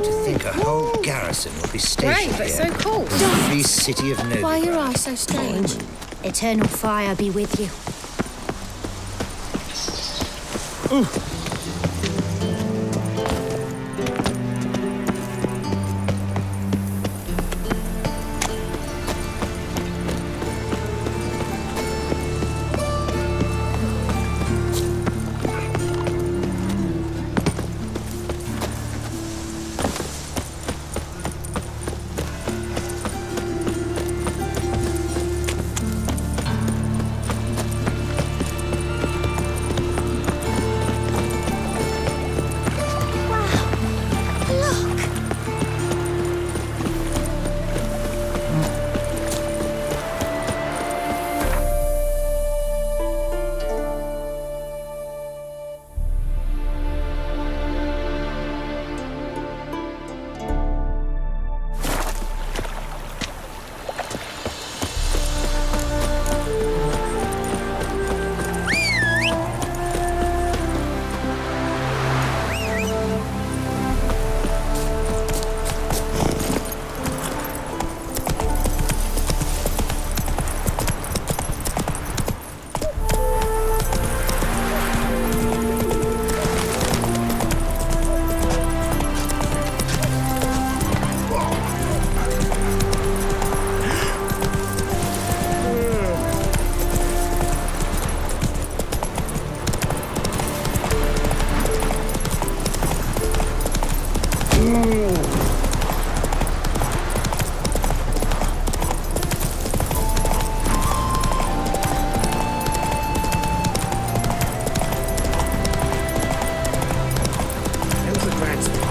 To think a whole garrison will be stationed Great, but here. so cool. In the free city of Novigrad. Why are your eyes so strange? Eternal fire be with you.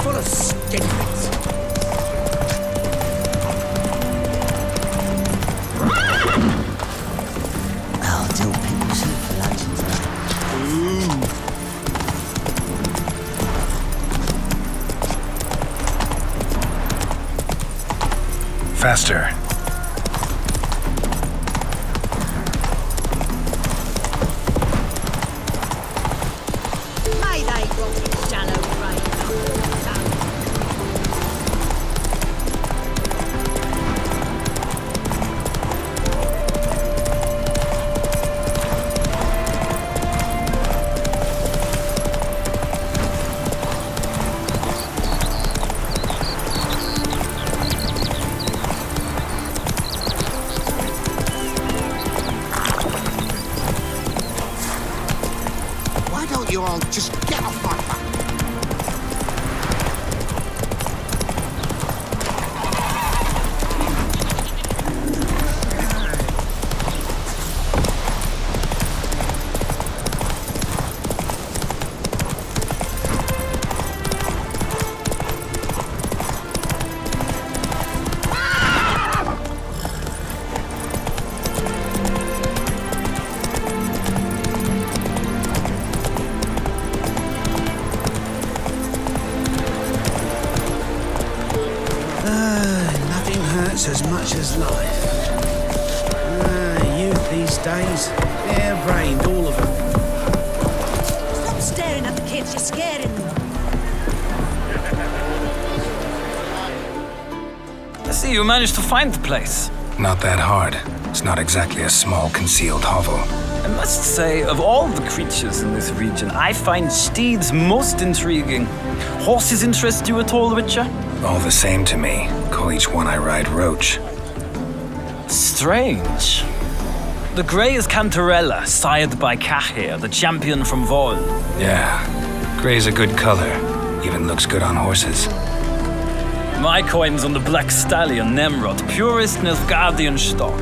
Full of stinks. I'll tell people so for luncheon tonight. Faster. May they rot in shallow grave. Why don't you all just get off my back? Nothing hurts as much as life. Youth these days, they're brained, all of them. Stop staring at the kids, you're scaring them. I see you managed to find the place. Not that hard. It's not exactly a small, concealed hovel. I must say, of all the creatures in this region, I find steeds most intriguing. Horses interest you at all, Witcher? All the same to me. Call each one I ride Roach. Strange. The grey is Cantarella, sired by Cahir, the champion from Vol. Yeah, gray's a good color. Even looks good on horses. My coin's on the Black Stallion, Nemrod, purest Nilfgaardian stock.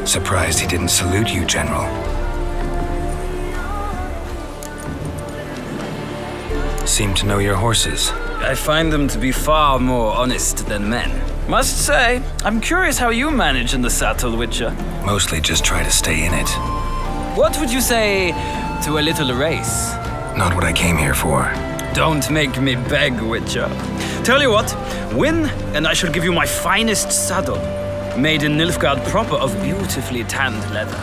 Surprised he didn't salute you, General. Seem to know your horses. I find them to be far more honest than men. Must say, I'm curious how you manage in the saddle, Witcher. Mostly just try to stay in it. What would you say to a little race? Not what I came here for. Don't make me beg, Witcher. Tell you what, win and I shall give you my finest saddle. Made in Nilfgaard proper of beautifully tanned leather.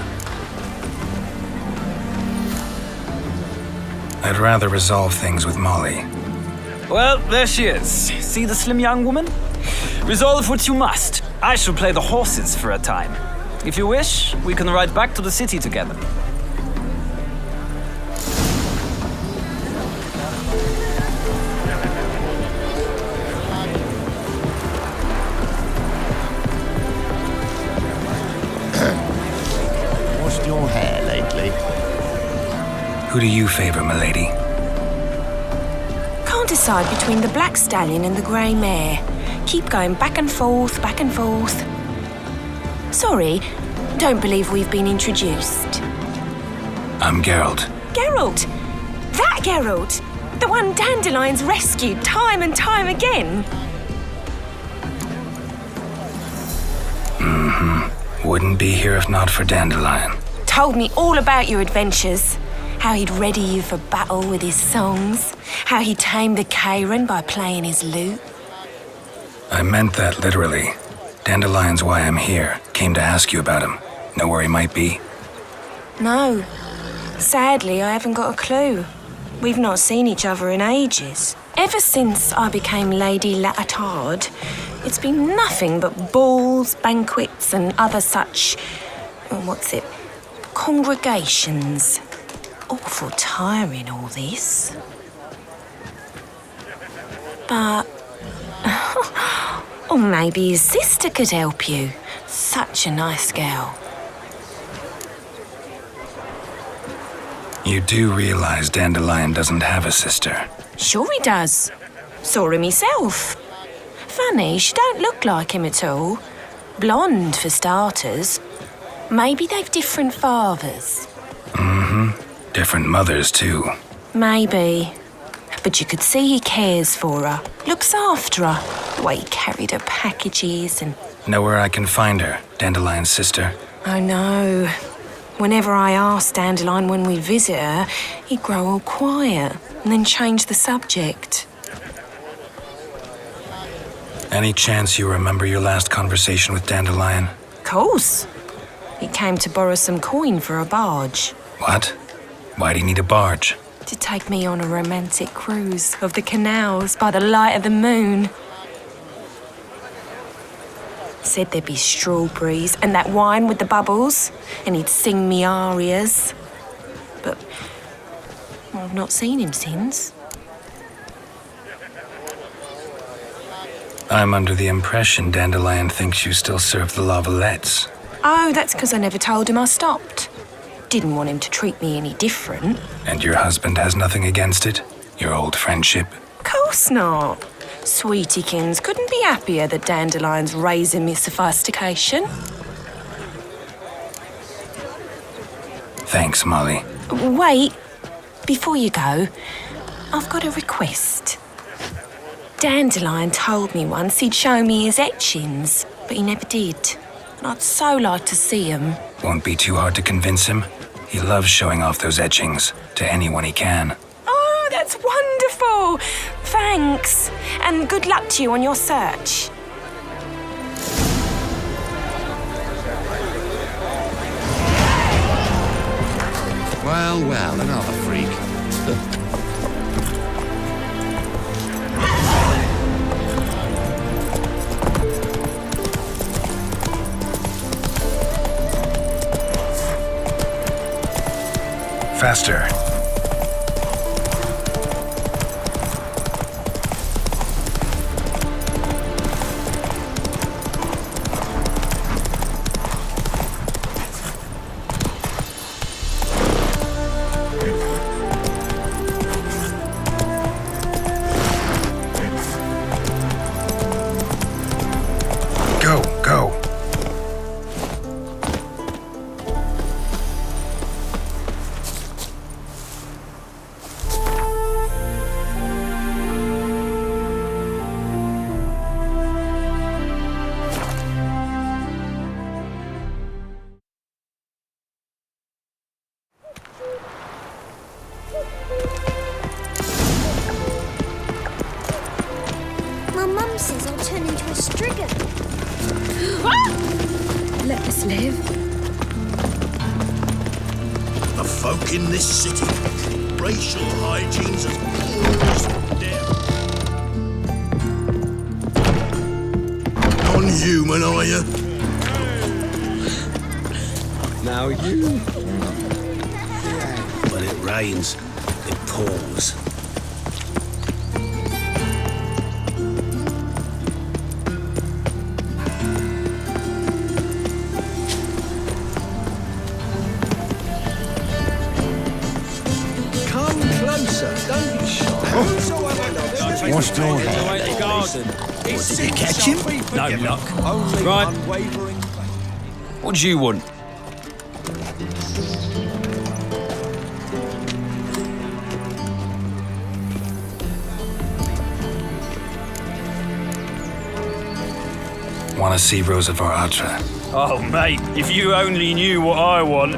I'd rather resolve things with Molly. Well, there she is. See the slim young woman? Resolve what you must. I shall play the horses for a time. If you wish, we can ride back to the city together. Washed your hair lately? Who do you favor, milady? Can't decide between the black stallion and the grey mare. Keep going back and forth, back and forth. Sorry, don't believe we've been introduced. I'm Geralt. Geralt! That Geralt! The one Dandelion's rescued time and time again. Wouldn't be here if not for Dandelion. Told me all about your adventures. How he'd ready you for battle with his songs. How he tamed the Karen by playing his lute. I meant that literally. Dandelion's why I'm here. Came to ask you about him. Know where he might be? No. Sadly, I haven't got a clue. We've not seen each other in ages. Ever since I became Lady Latard, it's been nothing but balls, banquets, and other such... congregations. Awful tiring, all this. But... or maybe his sister could help you. Such a nice girl. You do realize Dandelion doesn't have a sister. Sure he does. Saw him myself. Funny, she don't look like him at all. Blonde, for starters. Maybe they've different fathers. Different mothers, too. Maybe. But you could see he cares for her. Looks after her. The way he carried her packages and... Know where I can find her, Dandelion's sister? I know. Whenever I asked Dandelion when we visit her, he'd grow all quiet and then change the subject. Any chance you remember your last conversation with Dandelion? Course. He came to borrow some coin for a barge. What? Why'd he need a barge? To take me on a romantic cruise of the canals by the light of the moon. Said there'd be strawberries and that wine with the bubbles, and he'd sing me arias. But I've not seen him since. I'm under the impression Dandelion thinks you still serve the Lavalettes. Oh, that's because I never told him I stopped. Didn't want him to treat me any different. And your husband has nothing against it? Your old friendship? Course not. Sweetiekins couldn't be happier that Dandelion's raising me sophistication. Thanks, Molly. Wait, before you go, I've got a request. Dandelion told me once he'd show me his etchings, but he never did. And I'd so like to see them. Won't be too hard to convince him. He loves showing off those etchings to anyone he can. Oh, that's wonderful! Thanks, and good luck to you on your search. Well, another freak. Faster. Go. My mum says I'll turn into a striga. Let us live. The folk in this city, racial hygiene's as poor as them. non-human, are you? Now you. When it rains, it pours. Come closer. Don't be shy. What's your head? Did you catch him? No luck. Only Right. unwavering. What do you want? Want to see Rosa Atra? Oh, mate, if you only knew what I want.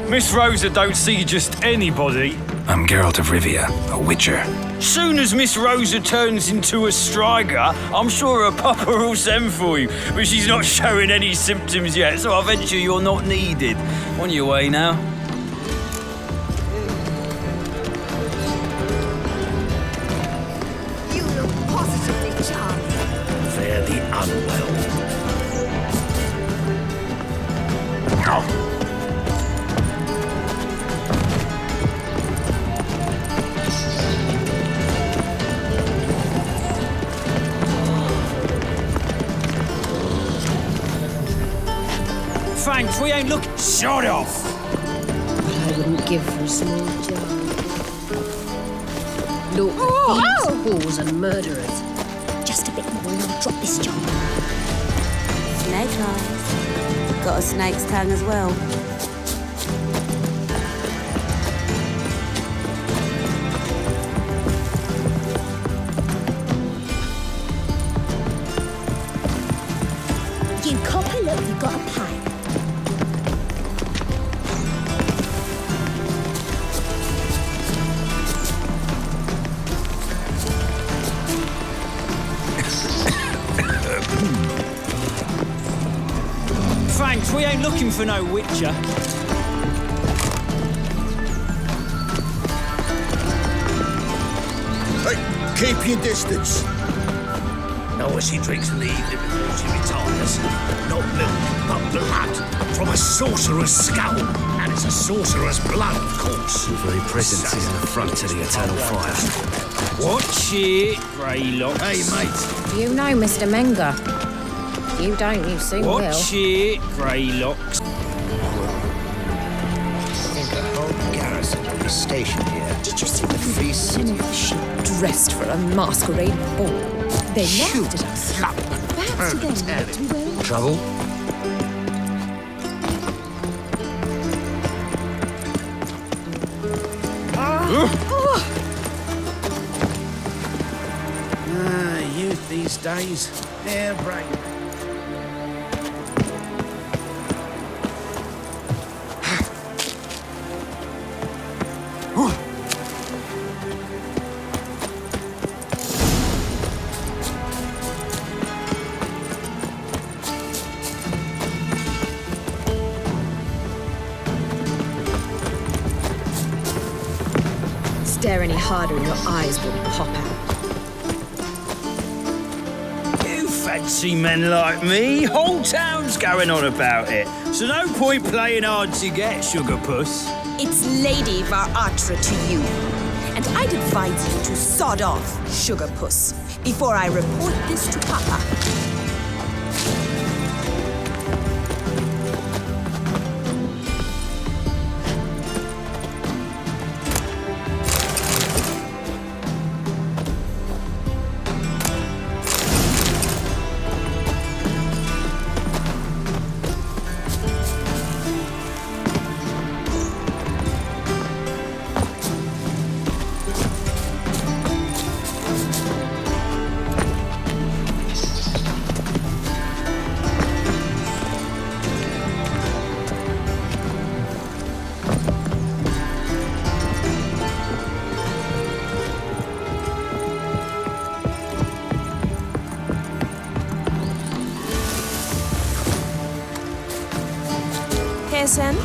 Miss Rosa don't see just anybody. I'm Geralt of Rivia, a witcher. Soon as Miss Rosa turns into a striker, I'm sure her papa will send for you. But she's not showing any symptoms yet, so I venture you're not needed. On your way now. You look positively charming. They're the unwell. Thanks, we ain't looking. Shut off! I wouldn't give for a small job. Look, thieves, whores and murderers. Just a bit more and I'll drop this job. Snake eyes. Got a snake's tongue as well. You copper, look, you got a pipe. Thanks, we ain't looking for no witcher. Hey, keep your distance. Know what she drinks in the evening before she retires? Not milk, but blood from a sorcerer's skull. And it's a sorcerer's blood, of course. Your very presence is an affront to the eternal fire. Watch it, Greylock. Hey, mate. You know Mr. Menger. You don't, you soon will. Watch it, Greylocks. I think the whole garrison will be stationed here. Did you see the Free city. Dressed for a masquerade ball. They laughed at us. Perhaps again we ought to be wearing Trouble? Youth these days, harebrained. Stare any harder and your eyes will pop out. You fancy men like me? Whole town's going on about it. So no point playing hard to get, sugar puss. It's Lady Varatra to you. And I'd advise you to sod off, sugar puss, before I report this to Papa. Pearson?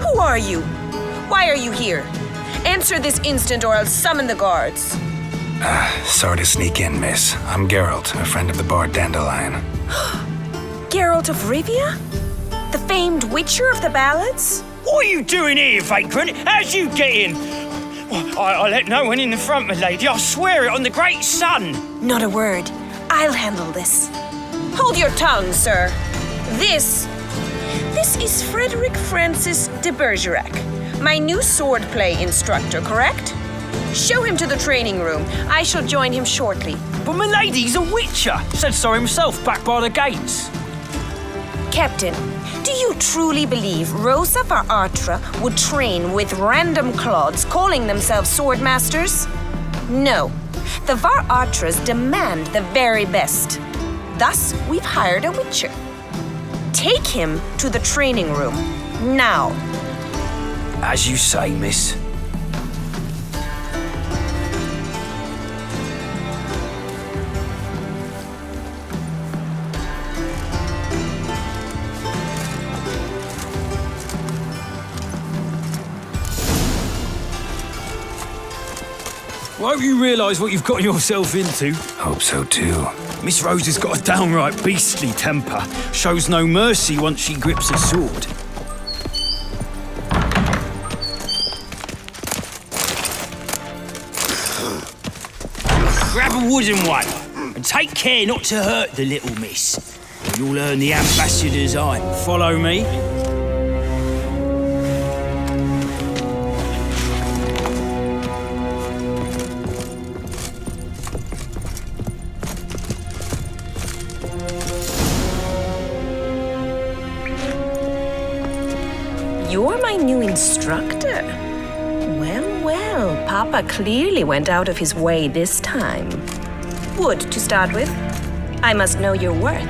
Who are you? Why are you here? Answer this instant or I'll summon the guards. Sorry to sneak in, miss. I'm Geralt, a friend of the bard Dandelion. Geralt of Rivia? The famed witcher of the ballads? What are you doing here, vagrant? How'd you get in? Well, I let no one in the front, my lady. I swear it on the great sun. Not a word. I'll handle this. Hold your tongue, sir. This is Frederick Francis de Bergerac, my new swordplay instructor, correct? Show him to the training room. I shall join him shortly. But my lady's a witcher. Said so himself back by the gates. Captain, do you truly believe Rosa var Artra would train with random clods calling themselves swordmasters? No. The var Artras demand the very best. Thus, we've hired a witcher. Take him to the training room, now. As you say, miss. I hope you realise what you've got yourself into. Hope so too. Miss Rose has got a downright beastly temper. Shows no mercy once she grips a sword. Grab a wooden one and take care not to hurt the little miss. Or you'll earn the ambassador's eye. Follow me. You're my new instructor? Well, Papa clearly went out of his way this time. Wood, to start with. I must know your worth.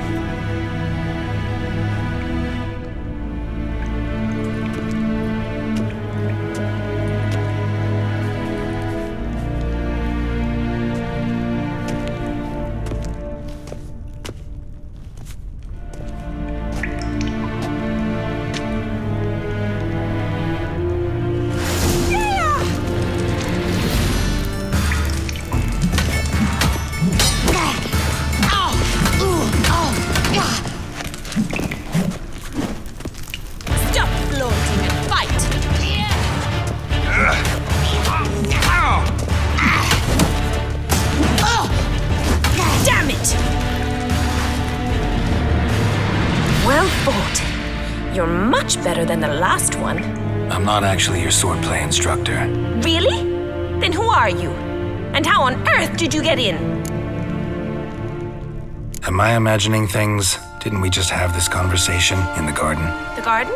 Well fought. You're much better than the last one. I'm not actually your swordplay instructor. Really? Then who are you? And how on earth did you get in? Am I imagining things? Didn't we just have this conversation in the garden? The garden?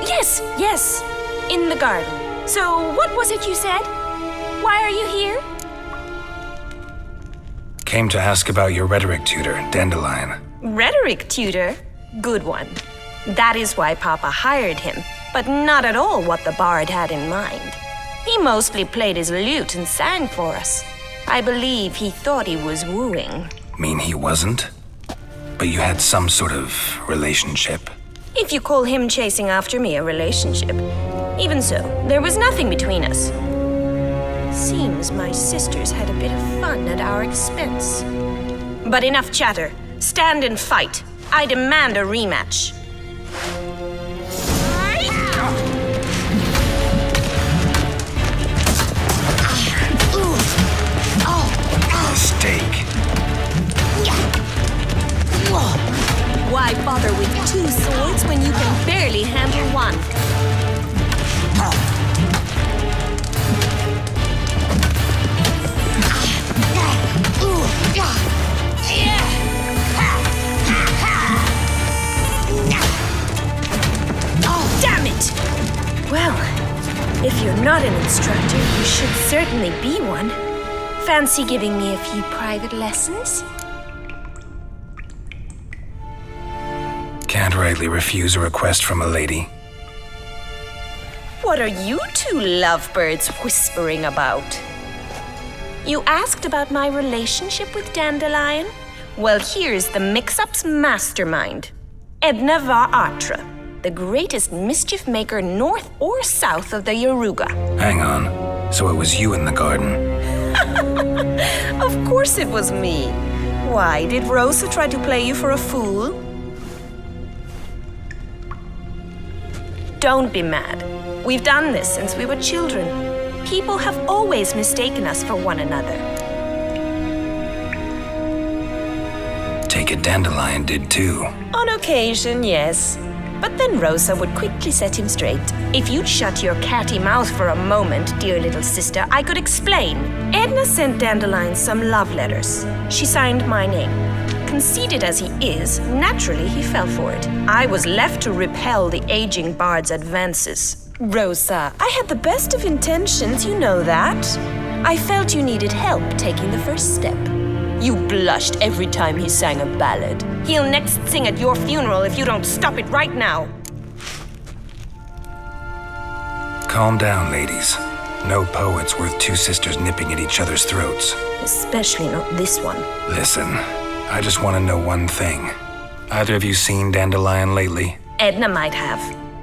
Yes, in the garden. So what was it you said? Why are you here? Came to ask about your rhetoric tutor, Dandelion. Rhetoric tutor? Good one. That is why Papa hired him, but not at all what the bard had in mind. He mostly played his lute and sang for us. I believe he thought he was wooing. Mean he wasn't? But you had some sort of relationship? If you call him chasing after me a relationship. Even so, there was nothing between us. Seems my sisters had a bit of fun at our expense. But enough chatter. Stand and fight. I demand a rematch. Mistake. Why bother with two swords when you can barely handle one? Damn it! Well, if you're not an instructor, you should certainly be one. Fancy giving me a few private lessons? Can't rightly refuse a request from a lady. What are you two lovebirds whispering about? You asked about my relationship with Dandelion? Well, here's the mix-up's mastermind, Edna var Artra. the greatest mischief maker north or south of the Yaruga. Hang on. So it was you in the garden? Of course it was me. Why, did Rosa try to play you for a fool? Don't be mad. We've done this since we were children. People have always mistaken us for one another. Take it Dandelion did too. On occasion, yes. But then Rosa would quickly set him straight. If you'd shut your catty mouth for a moment, dear little sister, I could explain. Edna sent Dandelion some love letters. She signed my name. Conceited as he is, naturally he fell for it. I was left to repel the aging bard's advances. Rosa, I had the best of intentions, you know that. I felt you needed help taking the first step. You blushed every time he sang a ballad. He'll next sing at your funeral if you don't stop it right now. Calm down, ladies. No poet's worth two sisters nipping at each other's throats. Especially not this one. Listen, I just want to know one thing. Either of you seen Dandelion lately? Edna might have.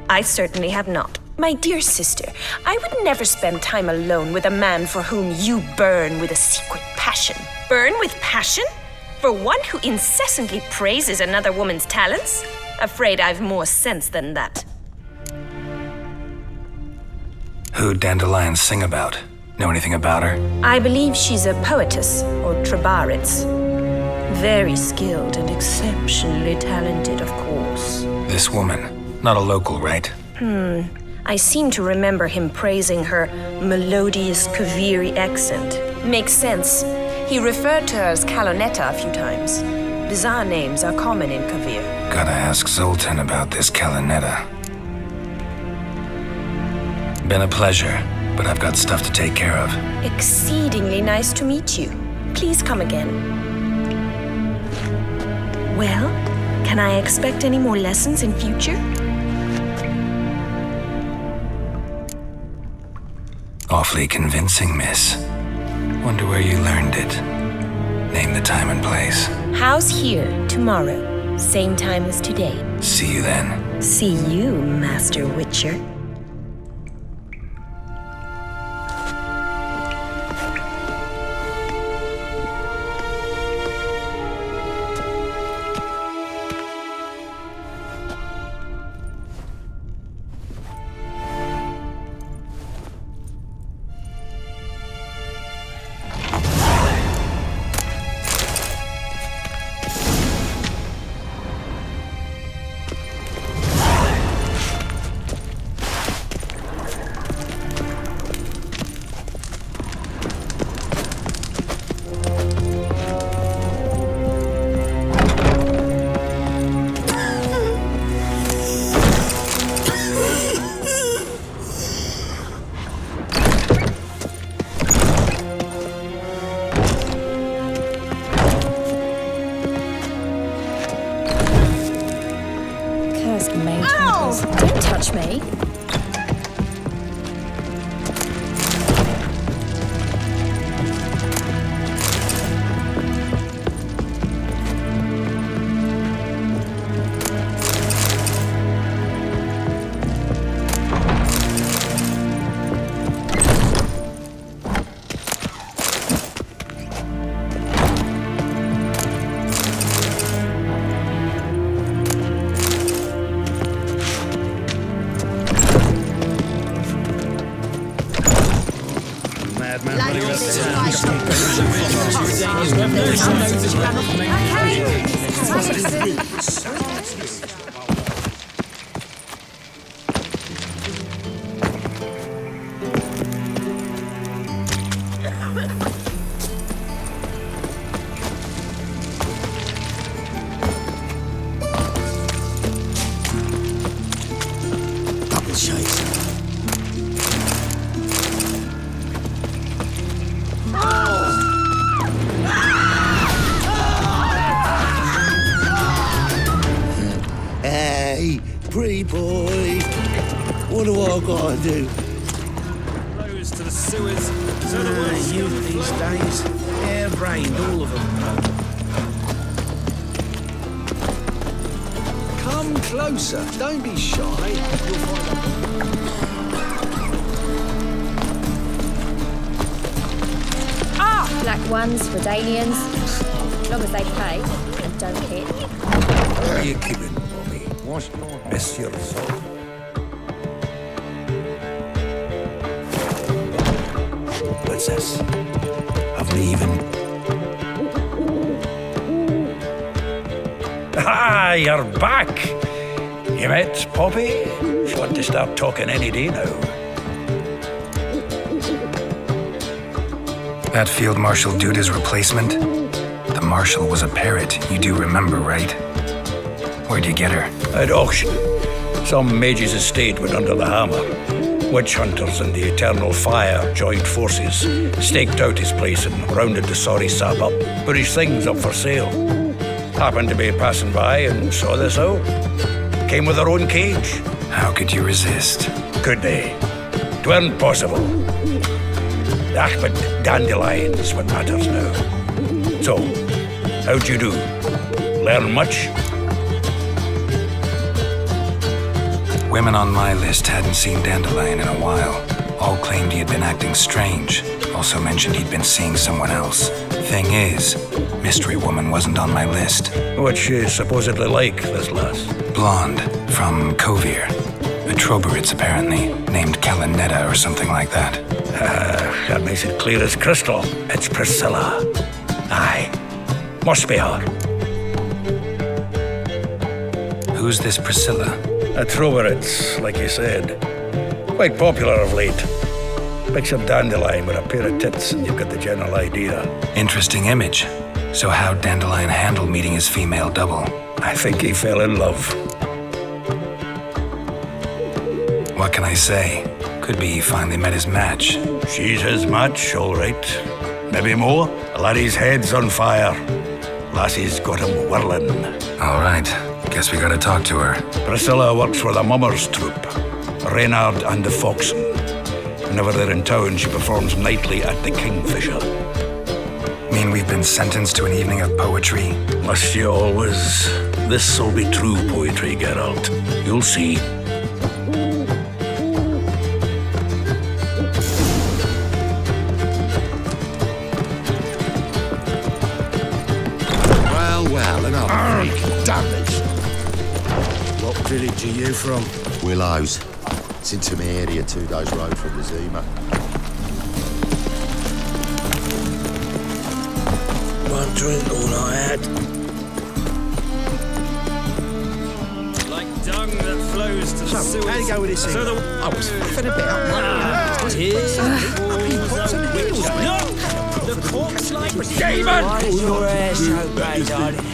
I certainly have not. My dear sister, I would never spend time alone with a man for whom you burn with a secret passion. Burn with passion? For one who incessantly praises another woman's talents? Afraid I've more sense than that. Who'd Dandelion sing about? Know anything about her? I believe she's a poetess, or trabaritz. Very skilled and exceptionally talented, of course. This woman, not a local, right? I seem to remember him praising her melodious Kaviri accent. Makes sense. He referred to her as Kalonetta a few times. Bizarre names are common in Kavir. Gotta ask Zoltan about this Kalonetta. Been a pleasure, but I've got stuff to take care of. Exceedingly nice to meet you. Please come again. Well, can I expect any more lessons in future? Awfully convincing, miss. Wonder where you learned it. Name the time and place. House here, tomorrow. Same time as today. See you then. See you, Master Witcher. Don't touch me. Hey, pretty boy. What do I gotta do? Close to the sewers. So the world's Youth these days, hair-brained, all of them. Come closer. Don't be shy. You'll find Black ones, Redanians, as long as they pay and don't hit. Where are you keeping, Bobby? Bless your soul. What's this? Have we even... Ah, you're back! You met Poppy? She want to start talking any day now. That Field Marshal Duda's replacement? The Marshal was a parrot, you do remember, right? Where'd you get her? At auction. Some mage's estate went under the hammer. Witch hunters and the Eternal Fire joined forces, staked out his place and rounded the sorry sap up, put his things up for sale. Happened to be passing by and saw this out. Came with her own cage. How could you resist? Could they? 'Tweren't possible. Ah, but dandelions what matters now. So, how'd you do? Learn much? Women on my list hadn't seen Dandelion in a while. All claimed he had been acting strange. Also mentioned he'd been seeing someone else. Thing is, Mystery Woman wasn't on my list. What's she supposedly like, this lass? Blonde, from Kovir. A Troberitz, apparently, named Kalanetta or something like that. That makes it clear as crystal. It's Priscilla. Aye. Must be her. Who's this Priscilla? A Troberitz, like you said. Quite popular of late. Picture Dandelion with a pair of tits and you've got the general idea. Interesting image. So how'd Dandelion handle meeting his female double? I think he fell in love. What can I say? Could be he finally met his match. She's his match, all right. Maybe more. Laddie's head's on fire. Lassie's got him whirling. All right. Guess we gotta talk to her. Priscilla works for the Mummers troupe. Reynard and the Foxen. Whenever they're in town, she performs nightly at the Kingfisher. Mean we've been sentenced to an evening of poetry? Must you always? This'll be true poetry, Geralt. You'll see. well, another freak. Damn this. What village are you from? Willows. It's into my area, 2 days' road from the Zima. One drink all I had. Like dung that flows to the sewers. How do you go with this thing? I was faffing about. No! The corpse like Demon! Why is your hair so grey, darling?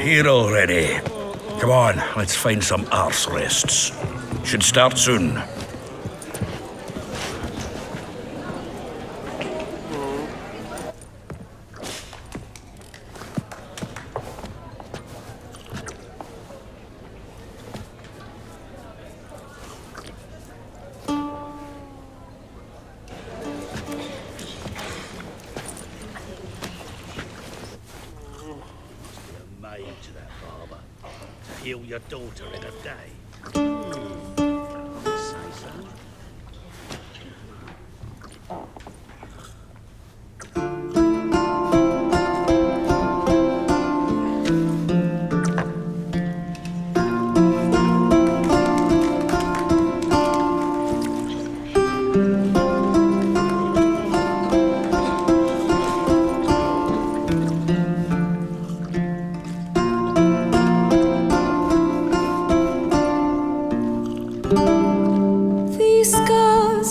Here already. Come on, let's find some arse rests. Should start soon. To that barber. Heal your daughter in a day. Say so.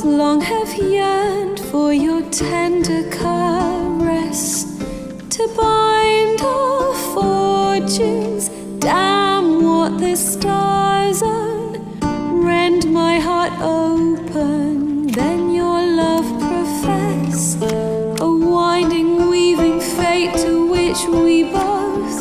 Long have yearned for your tender caress to bind our fortunes. Damn what the stars own. Rend my heart open, then your love profess. A winding, weaving fate to which we both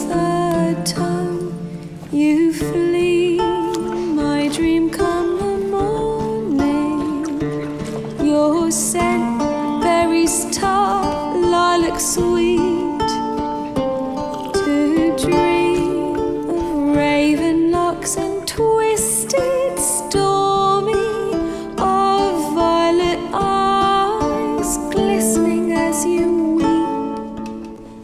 lilac sweet, to dream of raven locks and twisted stormy, of violet eyes glistening as you weep.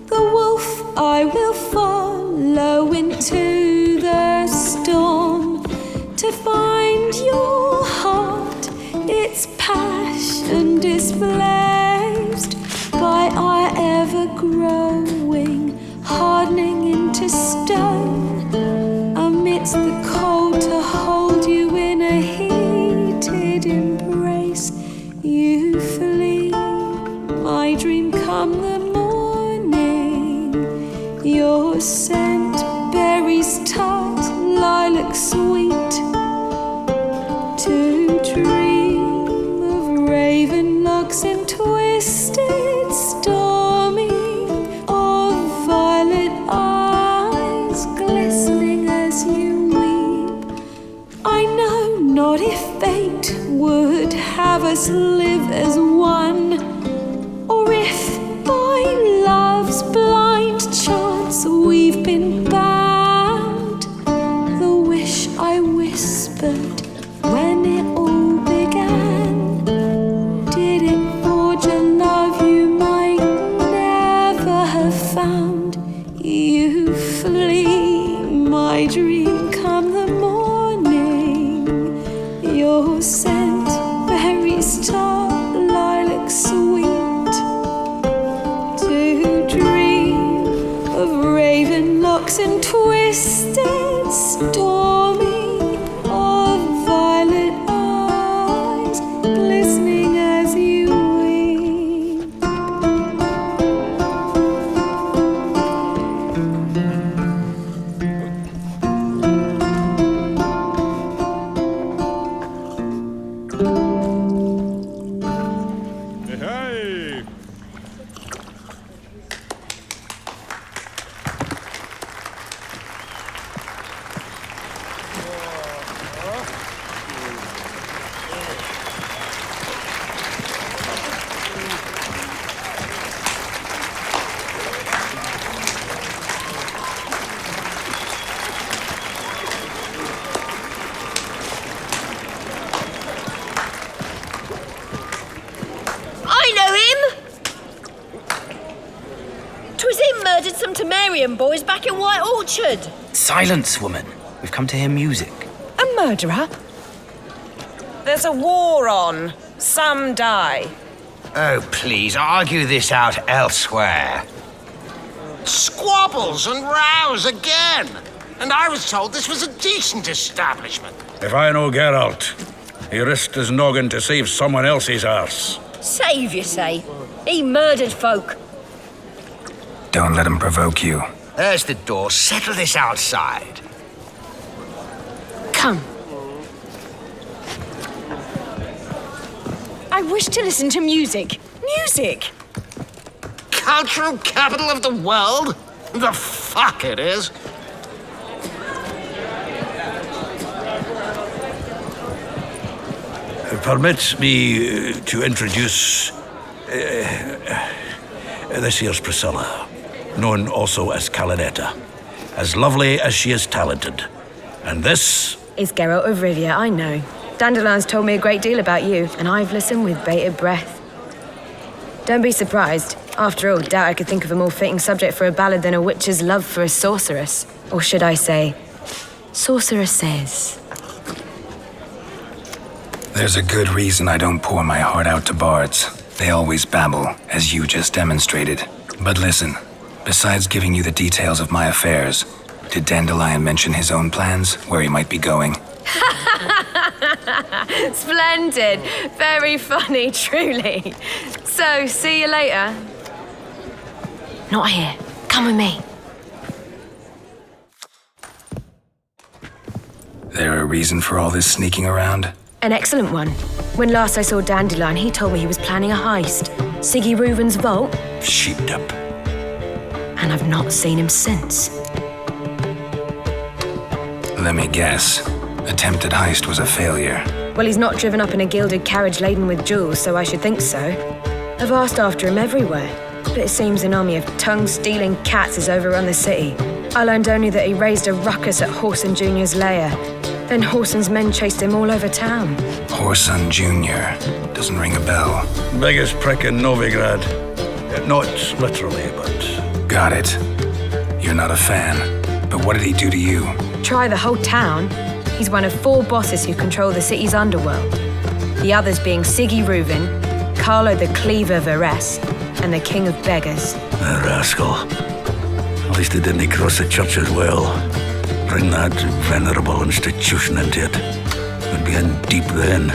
The wolf I will follow into the storm, to find your heart, its passion displaced by our ever-growing, hardening into stone, amidst the cold to hold you in a heated embrace. You flee, my dream come the morning, your scent berries tart, lilac sweet, to dream of raven locks and twisted stormy, of violet eyes glistening as you weep. I know not if fate would have us live as one, or if by love's blind chance we've been bound. The wish I whispered when it all began, did it forge a love you might never have found? You flee, my dream come the morning, your scent berries tart, lilac sweet, to dream of raven locks and twisted stormy, of violet eyes glistening as you weep. Hey! I know him! 'Twas him murdered some Temerian boys back in White Orchard. Silence, woman. We've come to hear music. A murderer? There's a war on. Some die. Oh, please, argue this out elsewhere. Squabbles and rows again. And I was told this was a decent establishment. If I know Geralt, he risked his noggin to save someone else's arse. Save, you say? He murdered folk. Don't let him provoke you. There's the door. Settle this outside. Come. I wish to listen to music. Music! Cultural capital of the world? The fuck it is. Permit me to introduce this here's Priscilla, known also as Calinetta, as lovely as she is talented. And this is Geralt of Rivia, I know. Dandelion's told me a great deal about you, and I've listened with bated breath. Don't be surprised. After all, doubt I could think of a more fitting subject for a ballad than a witch's love for a sorceress. Or should I say, sorceresses. There's a good reason I don't pour my heart out to bards. They always babble, as you just demonstrated. But listen, besides giving you the details of my affairs, did Dandelion mention his own plans, where he might be going? Splendid. Very funny, truly. So, see you later. Not here. Come with me. There a reason for all this sneaking around? An excellent one. When last I saw Dandelion, he told me he was planning a heist. Siggy Reuven's vault. Sheeped up. And I've not seen him since. Let me guess. Attempted heist was a failure. Well, he's not driven up in a gilded carriage laden with jewels, so I should think so. I've asked after him everywhere. But it seems an army of tongue-stealing cats has overrun the city. I learned only that he raised a ruckus at Horson Jr.'s lair. Then Horson's men chased him all over town. Horson Jr. Doesn't ring a bell. Biggest prick in Novigrad. Not literally, but... Got it. You're not a fan. But what did he do to you? Try the whole town. He's one of 4 bosses who control the city's underworld. The others being Siggy Reuven, Carlo the Cleaver Varese, and the King of Beggars. A rascal. At least he didn't cross the church as well. Bring that venerable institution into it. We'd be in deep then.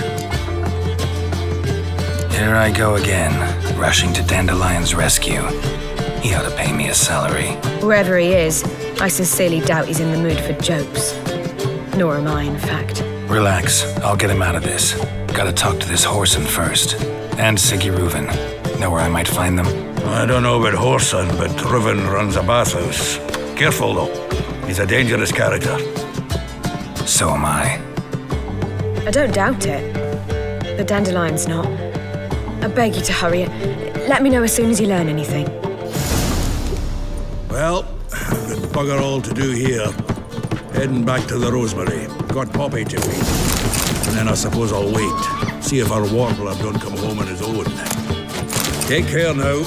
Here I go again, rushing to Dandelion's rescue. He ought to pay me a salary. Wherever he is, I sincerely doubt he's in the mood for jokes. Nor am I, in fact. Relax, I'll get him out of this. Gotta talk to this Horson first. And Siggy Reuven. Know where I might find them? I don't know about Horson, but Reuven runs a bathhouse. Careful, though. He's a dangerous character. So am I. I don't doubt it. But Dandelion's not. I beg you to hurry. Let me know as soon as you learn anything. Well, I've got bugger all to do here. Heading back to the Rosemary. Got Poppy to meet. And then I suppose I'll wait. See if our warbler don't come home on his own. Take care now.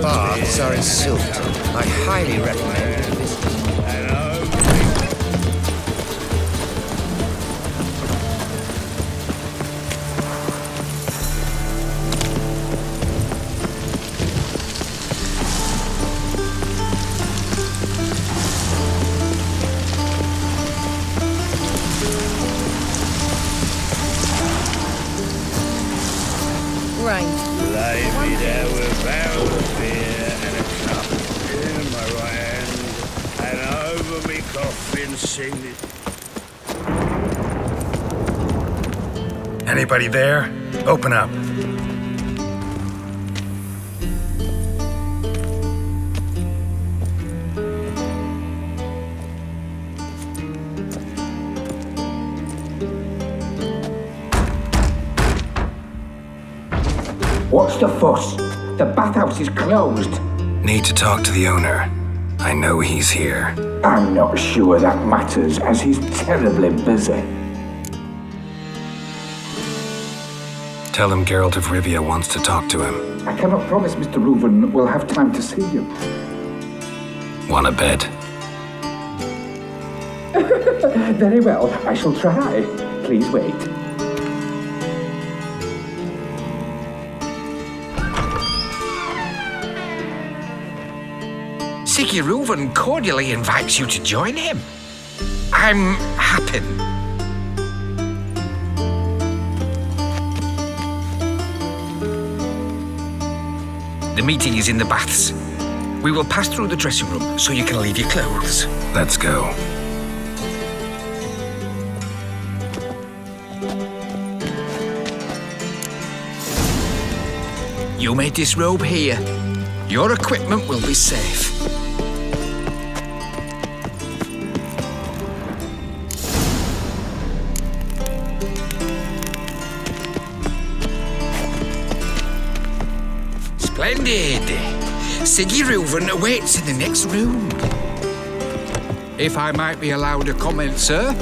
Baths are in Silverton. I highly recommend it. Lay me there with barrels of beer and a cup in my right hand, and over me coffin sing it. Anybody there? Open up. What's the fuss? The bathhouse is closed. Need to talk to the owner. I know he's here. I'm not sure that matters, as he's terribly busy. Tell him Geralt of Rivia wants to talk to him. I cannot promise Mr. Reuven will have time to see you. Want a bet? Very well, I shall try. Please wait. Siggy Reuven cordially invites you to join him. I'm happy. The meeting is in the baths. We will pass through the dressing room so you can leave your clothes. Let's go. You may disrobe here. Your equipment will be safe. Splendid! Siggy Reuven awaits in the next room. If I might be allowed a comment, sir,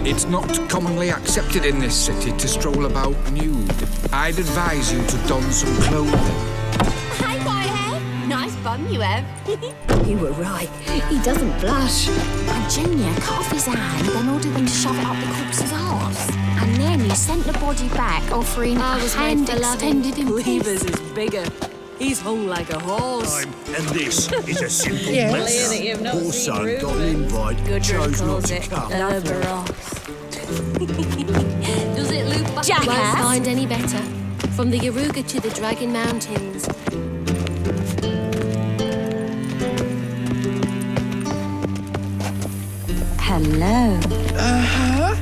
it's not commonly accepted in this city to stroll about nude. I'd advise you to don some clothing. Hey, Whitehead. Nice bum you have. You were right. He doesn't blush. And Junior cut off his hand, then ordered them to shove it up the corpse's arse. And then he sent the body back, offering a hand extended in Cleaver's is bigger. He's hung like a horse. And this is a simple Yeah, matter. clear that you've not Poor seen son Reuven. got an invite, Goodrich chose not calls to it come. lover off. Does it loop back? Jackass. Won't find any better. From the Yaruga to the Dragon Mountains. Hello. Uh-huh.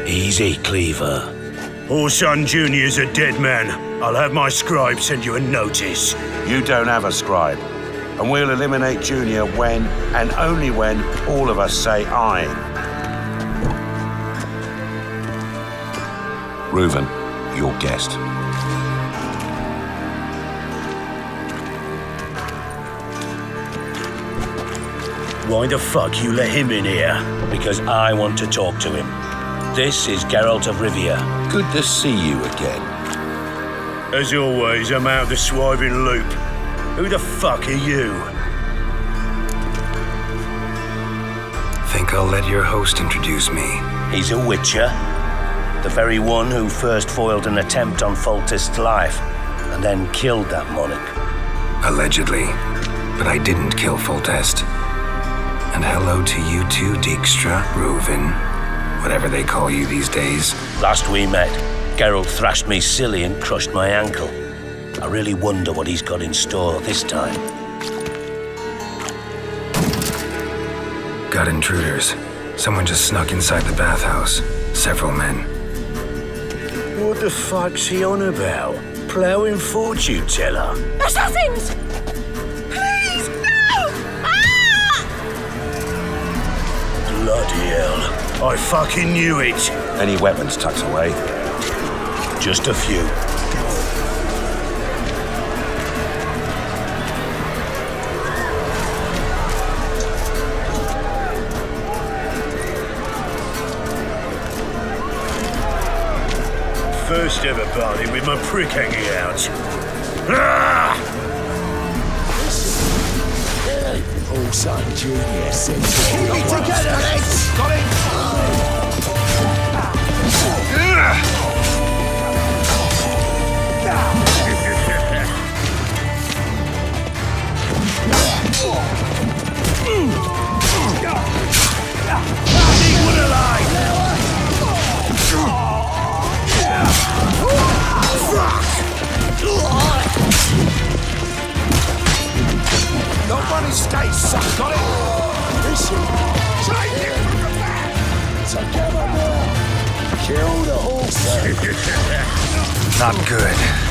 Easy, Cleaver. Orson Jr.'s a dead man. I'll have my scribe send you a notice. You don't have a scribe. And we'll eliminate Junior when, and only when, all of us say aye. Reuven, your guest. Why the fuck you let him in here? Because I want to talk to him. This is Geralt of Rivia. Good to see you again. As always, I'm out the swiving loop. Who the fuck are you? Think I'll let your host introduce me. He's a witcher. The very one who first foiled an attempt on Foltest's life, and then killed that monarch. Allegedly. But I didn't kill Foltest. And hello to you too, Dijkstra, Reuven, whatever they call you these days. Last we met, Geralt thrashed me silly and crushed my ankle. I really wonder what he's got in store this time. Got intruders. Someone just snuck inside the bathhouse. Several men. What the fuck's he on about? Ploughing fortune teller? Assassins! Please, no! Ah! Bloody hell. I fucking knew it. Any weapons tucked away? Just a few. First ever party with my prick hanging out. Ah! Orson Jr. sent Keep it together, lads! Got it! Nobody stays son, got it? Listen, take it from the back! Together now! Kill the horse! Not good.